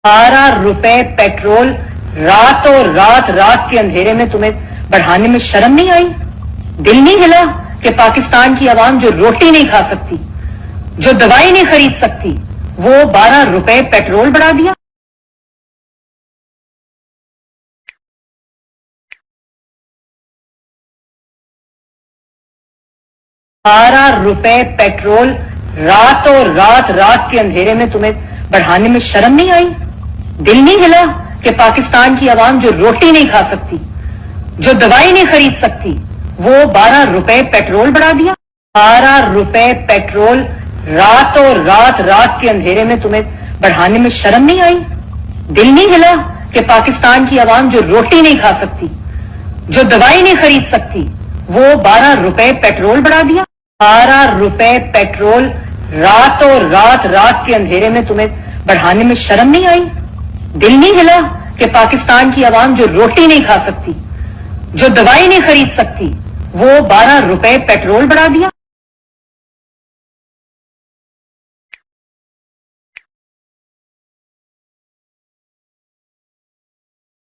12 रुपए पेट्रोल रातों रात के अंधेरे में तुम्हें बढ़ाने में शर्म नहीं आई? दिल नहीं हिला कि पाकिस्तान की आवाम जो रोटी नहीं खा सकती, जो दवाई नहीं खरीद सकती, वो 12 रुपए पेट्रोल बढ़ा दिया? ₹12 पेट्रोल रातों रात के अंधेरे में तुम्हें बढ़ाने में शर्म नहीं आई? दिल नहीं हिला कि पाकिस्तान की आवाम जो रोटी नहीं खा सकती, जो दवाई नहीं खरीद सकती, वो 12 रुपए पेट्रोल बढ़ा दिया? 12 रुपए पेट्रोल रातों रात के अंधेरे में तुम्हें बढ़ाने में शर्म नहीं आई? दिल नहीं हिला कि पाकिस्तान की आवाम जो रोटी नहीं खा सकती, जो दवाई नहीं खरीद सकती, वो 12 रुपए पेट्रोल बढ़ा दिया? 12 रुपए पेट्रोल रातों रात के अंधेरे में तुम्हें बढ़ाने में शर्म नहीं आई? दिल नहीं हिला कि पाकिस्तान की आवाम जो रोटी नहीं खा सकती, जो दवाई नहीं खरीद सकती, वो 12 रुपए पेट्रोल बढ़ा दिया?